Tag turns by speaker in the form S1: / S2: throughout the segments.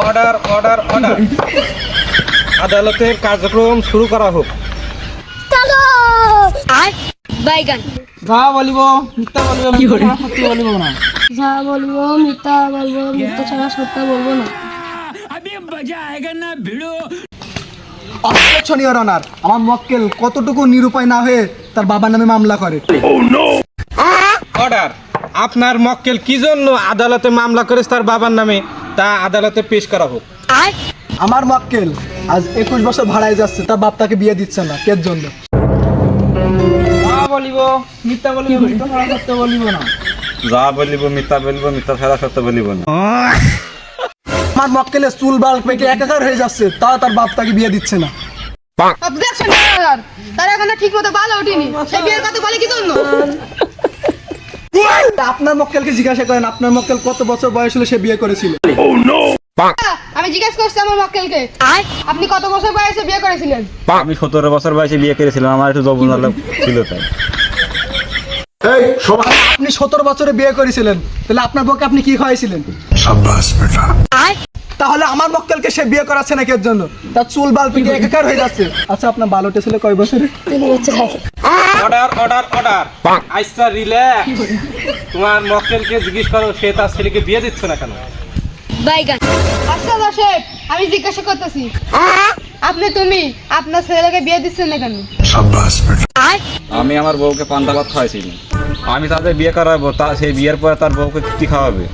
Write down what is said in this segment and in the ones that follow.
S1: Order order order আদালতের কার্যক্রম শুরু করা হোক।
S2: বাইগান
S1: যা বলিব মিথ্যা বলিব সত্যি বলিব না।
S2: যা বলবো মিথ্যা বলবো, মিথ্যা ছাড়া সত্য বলবো না।
S3: অবজেকশন ইওর অনার, আমার মক্কেল কতটুকু নিরুপায় না হয়ে তার বাবার নামে মামলা করে।
S1: অর্ডার, আপনার মক্কেল কি জন্য আদালতে মামলা করেছে তার বাবার নামে তা আদালতে পেশ করা হোক।
S3: আমার মক্কেল আজ 21 বছর ভাড়ায় যাচ্ছে, তার বাপ তাকে বিয়ে দিচ্ছে না, কের জন্য?
S1: যা বলিব মিথ্যা বলিব মিথ্যা ছাড়া সত্য বলিব না।
S4: যা বলিব মিথ্যা বলিব, মিথ্যা ছাড়া সত্য বলিব না।
S3: আমার মক্কেলের চুল বাল পেকে একাকার হয়ে যাচ্ছে, তাও তার বাপ তাকে বিয়ে দিচ্ছে না।
S2: অবজেকশন অর্ডার, তার এখনো ঠিক মতো ভালো ওঠেনি, সে বিয়ের কথা বলে কি জন্য?
S3: আপনার মক্কেলকে জিজ্ঞাসা করেন, আপনার মক্কেল কত বছর বয়স হলে সে বিয়ে করেছিল?
S2: আমি জিজ্ঞেস করছি আমার মক্কেলকে, আপনি কত বছর বয়সে বিয়ে করেছিলেন?
S4: আমি 17 বছর বয়সে বিয়ে করেছিলাম, আমার একটু যৌবন ছিল তাই।
S3: আপনি 17 বছরে বিয়ে করেছিলেন, তাহলে আপনার বউকে আপনি কি খাওয়াইছিলেন? তাহলে আমার মক্কেলকে সে বিয়ে করাচ্ছে না কের জন্য? তার চুল বাল পেকে একাকার হয়ে যাচ্ছে। আচ্ছা, আপনার বালোটে ছিল কয় বছরে?
S1: অর্ডার অর্ডার অর্ডার আচ্ছা রিল্যাক্স, তোমার মক্কেলকে জিজ্ঞেস করো সে তার ছেলেকে বিয়ে দিচ্ছে না কেন।
S2: বাইগান আচ্ছা দর্শক, আমি জিজ্ঞাসা করতেছি, তুমি আপনার ছেলেকে বিয়ে দিচ্ছেন না কেন?
S4: আমি আমার বউকে পান্তা ভাত খাওয়াইছিলাম, আমি তাদের বিয়ে করাবো, তা সেই বিয়ের পরে তার বউকে কি খাওয়াবে?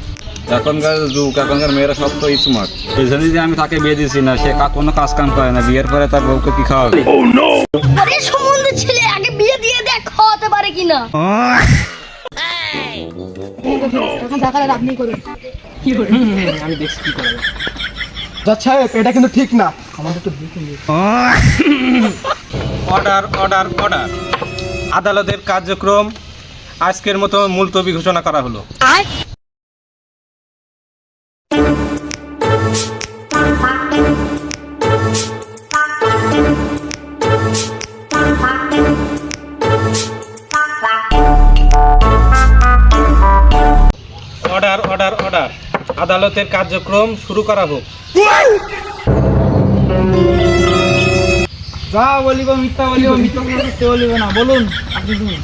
S4: এখনকার যুগ, এখনকার মেয়েরা সব তো স্মার্ট, এই জন্য যে আমি তাকে বিয়ে দিচ্ছি না, সে কোনো কাজ কাম করে না, বিয়ের পরে তার বউকে কি খাওয়াবে?
S2: আরে সম্বন্ধে ছেলে আগে বিয়ে দিয়ে দেখ খাওয়াতে পারে কিনা। এখন যা করার আপনি করুন।
S1: আমি দেখছি কি করা যায়।
S3: জজ সাহেব, এটা কিন্তু ঠিক না, আমাদের তো দেখুন।
S1: অর্ডার অর্ডার অর্ডার আদালতের কার্যক্রম আজকের মতো মুলতবি ঘোষণা করা হলো। অর্ডার অর্ডার অর্ডার আদালতের কার্যক্রম শুরু করা হোক। যা বলিব মিথ্যা বলিব মিথ্যা ছাড়া সত্য বলিব না। বলুন, আপনি শুনুন।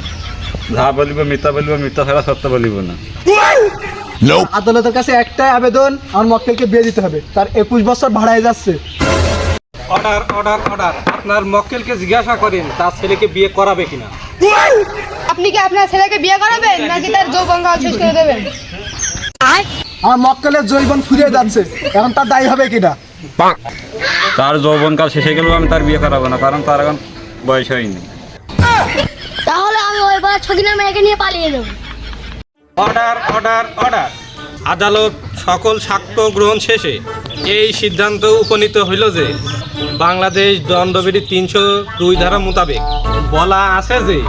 S4: যা বলিব মিথ্যা বলিব, মিথ্যা ছাড়া সত্য বলিব না।
S3: আদালতের কাছে একটাই আবেদন, আমার মক্কেলকে বিয়ে দিতে হবে, তার 21 বছর ভাড়ায় যাচ্ছে।
S1: অর্ডার অর্ডার অর্ডার আপনার মক্কেলকে জিজ্ঞাসা করেন তার ছেলেকে বিয়ে করাবে কিনা।
S2: আপনি কি আপনার ছেলেকে বিয়ে করাবেন নাকি তার যৌবনকাল শেষ করে দেবেন?
S3: আমার মক্কেলের জৈবন ফুরিয়ে যাচ্ছে, এখন তার দায়ী হবে কিনা?
S4: তার যৌবনকাল শেষে গেলেও আমি তার বিয়ে করাবো না, কারণ তার এখন বয়স হয়নি।
S2: তাহলে আমি ওই বার ছকিনার মেয়েকে নিয়ে পালিয়ে দেবো।
S1: অর্ডার অর্ডার অর্ডার আদালত সকল সাক্ষ্য গ্রহণ শেষে এই সিদ্ধান্ত উপনীত হইল যে বাংলাদেশ দণ্ডবিধি 302 ধারা মোতাবেক বলা আছে যে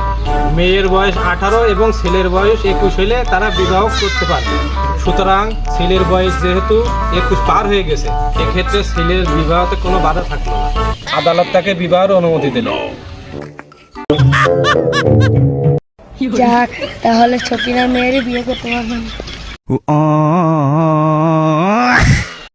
S1: মেয়ের বয়স 18 এবং ছেলের বয়স 21 হইলে তারা বিবাহ করতে পারবে। সুতরাং ছেলের বয়স যেহেতু 21 পার হয়ে গেছে, এক্ষেত্রে ছেলের বিবাহতে কোনো বাধা থাকলো না। আদালত তাকে বিবাহের অনুমতি দিল।
S2: যাক, তাহলে ছকিনার মেয়েরই বিয়ে করতে পারবেন।